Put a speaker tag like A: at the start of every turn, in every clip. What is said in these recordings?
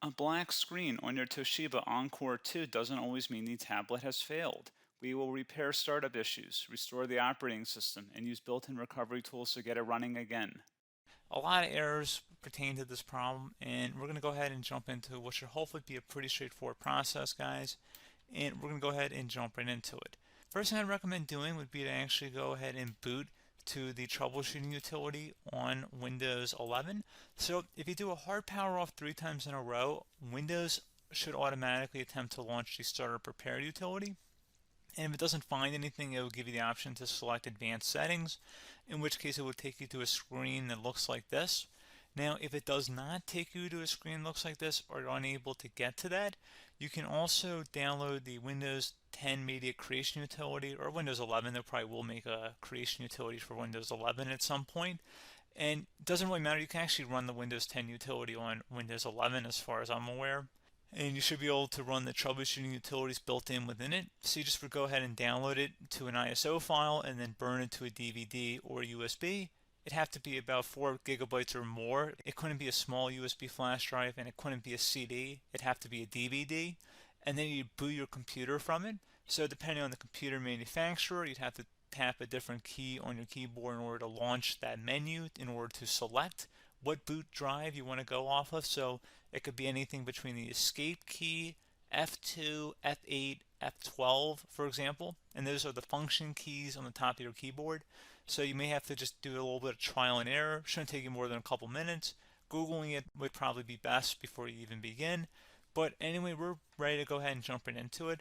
A: A black screen on your Toshiba Encore 2 doesn't always mean the tablet has failed. We will repair startup issues, restore the operating system, and use built-in recovery tools to get it running again.
B: A lot of errors pertain to this problem, and we're going to go ahead and jump into what should hopefully be a pretty straightforward process, guys. And we're going to go ahead and jump right into it. First thing I'd recommend doing would be to actually go ahead and boot to the troubleshooting utility on Windows 11. So if you do a hard power off 3 times in a row, Windows should automatically attempt to launch the startup repair utility. And if it doesn't find anything, it will give you the option to select advanced settings, in which case it will take you to a screen that looks like this. Now, if it does not take you to a screen that looks like this, or you're unable to get to that, you can also download the Windows 10 Media Creation Utility, or Windows 11. They probably will make a creation utility for Windows 11 at some point. And it doesn't really matter, you can actually run the Windows 10 utility on Windows 11 as far as I'm aware. And you should be able to run the troubleshooting utilities built in within it. So you just would go ahead and download it to an ISO file and then burn it to a DVD or USB. It'd have to be about 4 gigabytes or more. It couldn't be a small USB flash drive, and it couldn't be a CD. It'd have to be a DVD. And then you boot your computer from it. So depending on the computer manufacturer, you'd have to tap a different key on your keyboard in order to launch that menu, in order to select what boot drive you want to go off of. So it could be anything between the escape key, F2, F8, F12, for example, and those are the function keys on the top of your keyboard. So you may have to just do a little bit of trial and error. Shouldn't take you more than a couple minutes. Googling it would probably be best before you even begin. But anyway, we're ready to go ahead and jump right into it.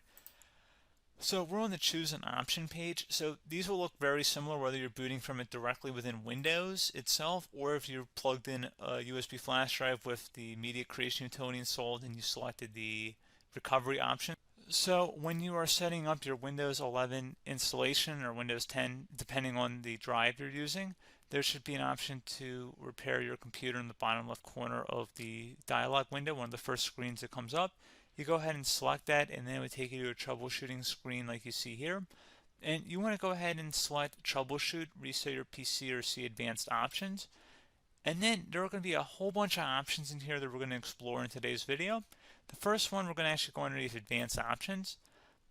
B: So we're on the choose an option page. So these will look very similar whether you're booting from it directly within Windows itself, or if you're plugged in a USB flash drive with the media creation utility installed and you selected the recovery option. So when you are setting up your Windows 11 installation or Windows 10, depending on the drive you're using, there should be an option to repair your computer in the bottom left corner of the dialog window, one of the first screens that comes up. You go ahead and select that, and then it would take you to a troubleshooting screen like you see here. And you want to go ahead and select troubleshoot, reset your PC, or see advanced options. And then there are going to be a whole bunch of options in here that we're going to explore in today's video. The first one, we're going to actually go underneath advanced options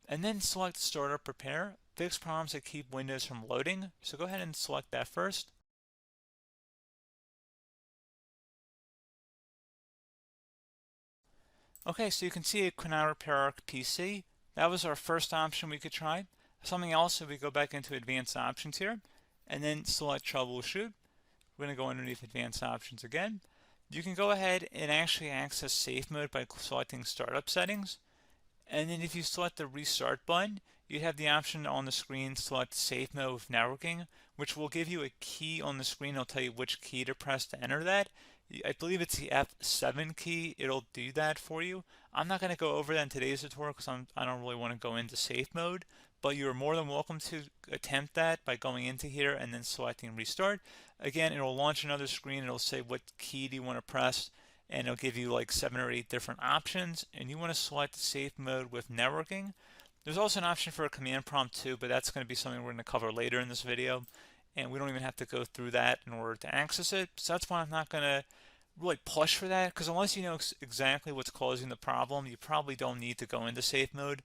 B: and then select startup repair, fix problems that keep Windows from loading. So go ahead and select that first. Okay, so you can see it could now repair our PC. That was our first option we could try. Something else, if we go back into advanced options here and then select troubleshoot, we're going to go underneath advanced options again. You can go ahead and actually access safe mode by selecting startup settings. And then if you select the restart button, you have the option on the screen select safe mode with networking, which will give you a key on the screen. It'll tell you which key to press to enter that. I believe it's the F7 key. It'll do that for you. I'm not going to go over that in today's tutorial because I don't really want to go into safe mode, but you're more than welcome to attempt that by going into here and then selecting restart. Again, it'll launch another screen. It'll say what key do you want to press, and it'll give you like 7 or 8 different options, and you want to select safe mode with networking. There's also an option for a command prompt too, but that's going to be something we're going to cover later in this video, and we don't even have to go through that in order to access it. So that's why I'm not going to really push for that, because unless you know exactly what's causing the problem, you probably don't need to go into safe mode.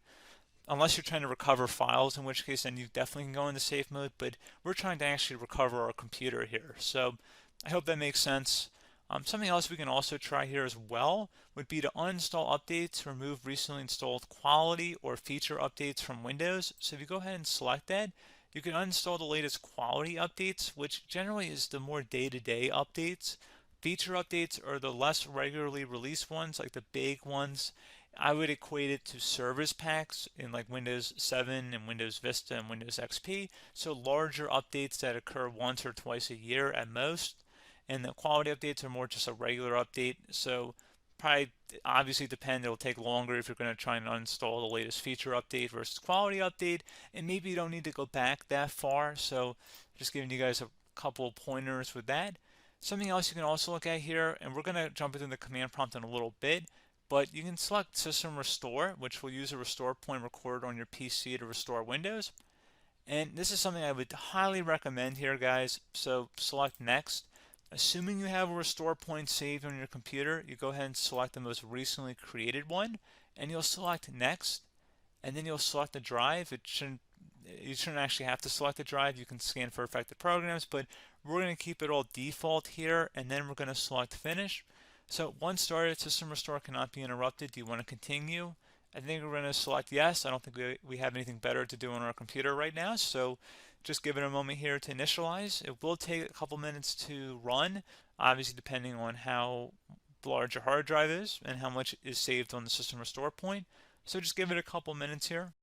B: Unless you're trying to recover files, in which case then you definitely can go into safe mode, but we're trying to actually recover our computer here. So I hope that makes sense. Something else we can also try here as well would be to uninstall updates, remove recently installed quality or feature updates from Windows. So if you go ahead and select that, you can uninstall the latest quality updates, which generally is the more day-to-day updates. Feature updates are the less regularly released ones, like the big ones. I would equate it to service packs in like Windows 7 and Windows Vista and Windows XP. So larger updates that occur once or twice a year at most. And the quality updates are more just a regular update. So probably obviously depend, it'll take longer if you're going to try and uninstall the latest feature update versus quality update. And maybe you don't need to go back that far. So just giving you guys a couple of pointers with that. Something else you can also look at here, and we're going to jump into the command prompt in a little bit, but you can select System Restore, which will use a restore point recorded on your PC to restore Windows. And this is something I would highly recommend here, guys. So select Next. Assuming you have a restore point saved on your computer, you go ahead and select the most recently created one, and you'll select next, and then you'll select the drive. You shouldn't actually have to select the drive. You can scan for affected programs, but we're going to keep it all default here, and then we're going to select finish. So once started, system restore cannot be interrupted. Do you want to continue? I think we're going to select yes. I don't think we have anything better to do on our computer right now, so just give it a moment here to initialize. It will take a couple minutes to run, obviously depending on how large your hard drive is and how much is saved on the system restore point. So just give it a couple minutes here.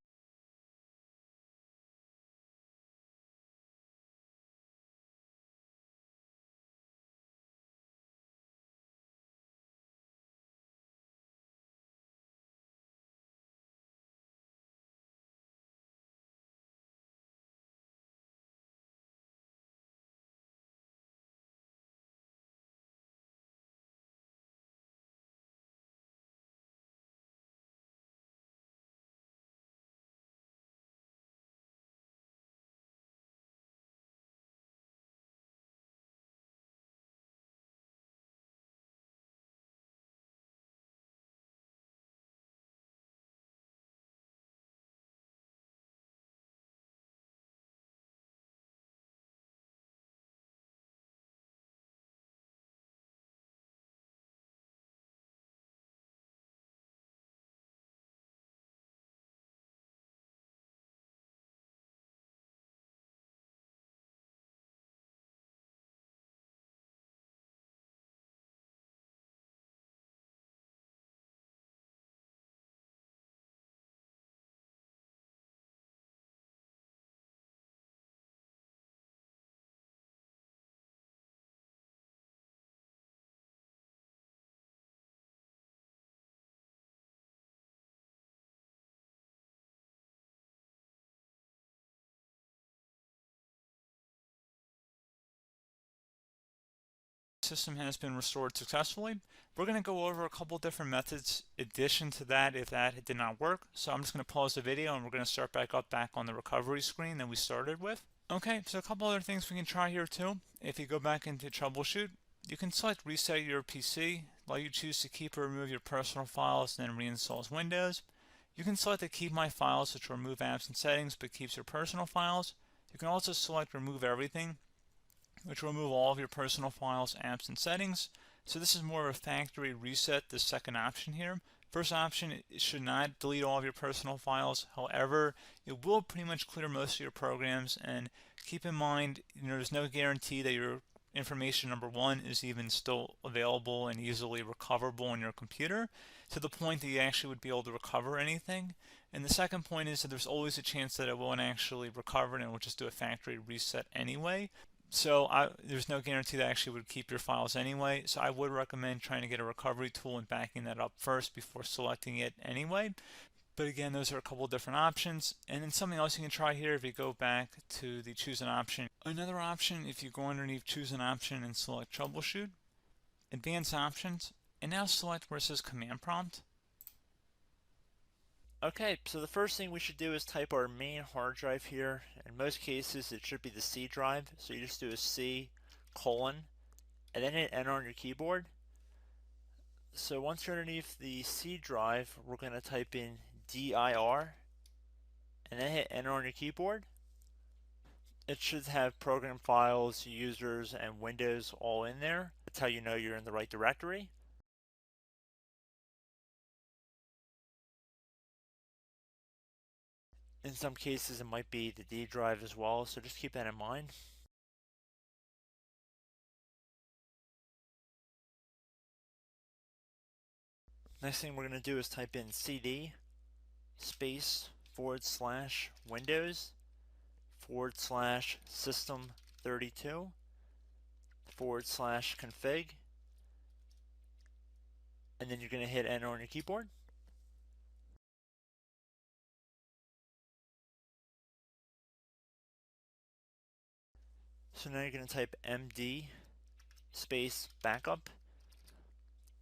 B: System has been restored successfully. We're going to go over a couple different methods addition to that if that did not work. So I'm just going to pause the video and we're going to start back on the recovery screen that we started with. Okay, so a couple other things we can try here too. If you go back into Troubleshoot, you can select Reset Your PC, while you choose to keep or remove your personal files and then reinstalls Windows. You can select to keep my files, which will remove apps and settings but keeps your personal files. You can also select Remove Everything, which will remove all of your personal files, apps, and settings. So this is more of a factory reset, the second option here. First option, it should not delete all of your personal files. However, it will pretty much clear most of your programs, and keep in mind, there's no guarantee that your information, number one, is even still available and easily recoverable on your computer to the point that you actually would be able to recover anything. And the second point is that there's always a chance that it won't actually recover and it will just do a factory reset anyway. So there's no guarantee that actually would keep your files anyway. So I would recommend trying to get a recovery tool and backing that up first before selecting it anyway. But again, those are a couple different options. And then something else you can try here if you go back to the choose an option. Another option, if you go underneath choose an option and select troubleshoot, advanced options, and now select where it says command prompt.
C: Okay, so the first thing we should do is type our main hard drive here. In most cases, it should be the C drive. So you just do a C colon and then hit enter on your keyboard. So once you're underneath the C drive, we're going to type in dir and then hit enter on your keyboard. It should have program files, users, and Windows all in there. That's how you know you're in the right directory. In some cases, it might be the D drive as well, so just keep that in mind. Next thing we're going to do is type in cd space /Windows /system32 /config, and then you're going to hit enter on your keyboard. So now you're going to type md space backup.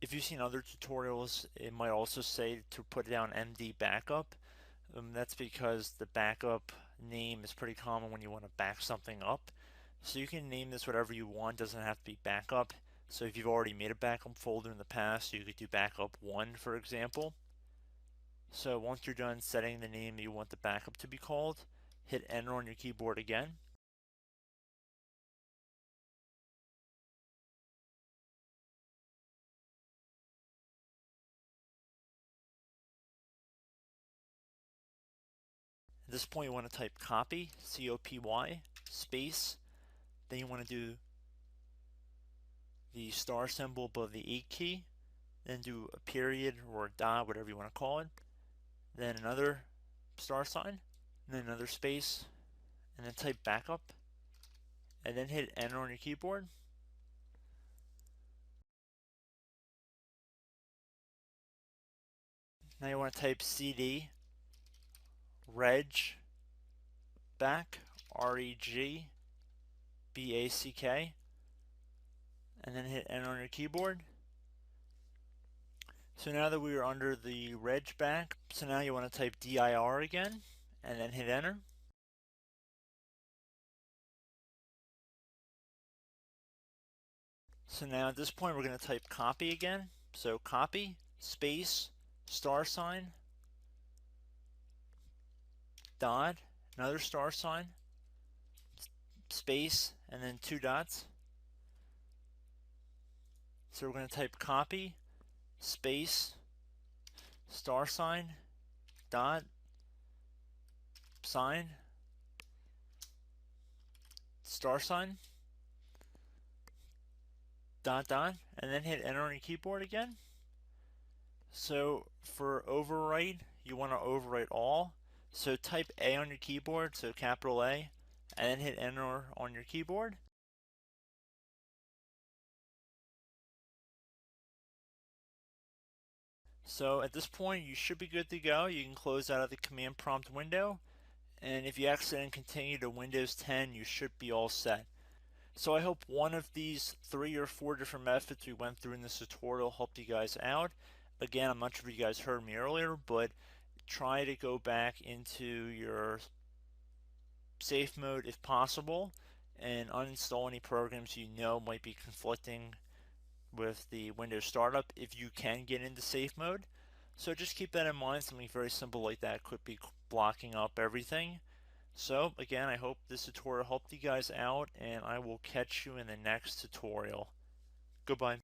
C: If you've seen other tutorials, it might also say to put down md backup. That's because the backup name is pretty common when you want to back something up. So you can name this whatever you want, doesn't have to be backup. So if you've already made a backup folder in the past, you could do backup 1, for example. So once you're done setting the name you want the backup to be called, hit enter on your keyboard again. At this point you want to type copy, C-O-P-Y, space, then you want to do the star symbol above the 8 key, then do a period or a dot, whatever you want to call it, then another star sign, and then another space, and then type backup, and then hit enter on your keyboard. Now you want to type cd reg back, R-E-G-B-A-C-K, and then hit enter on your keyboard. So now that we are under the reg back, so now you want to type dir again, and then hit enter. So now at this point we're going to type copy again. So copy, space, star sign, dot, another star sign, space, and then 2 dots. So we're going to type copy, space, star sign, dot, sign, star sign, dot, dot, and then hit enter on your keyboard again. So for overwrite, you want to overwrite all. So type A on your keyboard, so capital A, and then hit enter on your keyboard. So at this point you should be good to go. You can close out of the command prompt window, and if you accidentally continue to Windows 10 you should be all set. So I hope one of these 3 or 4 different methods we went through in this tutorial helped you guys out. Again, I'm not sure if you guys heard me earlier, but try to go back into your safe mode if possible and uninstall any programs you know might be conflicting with the Windows startup if you can get into safe mode. So just keep that in mind. Something very simple like that could be blocking up everything. So again, I hope this tutorial helped you guys out, and I will catch you in the next tutorial. Goodbye.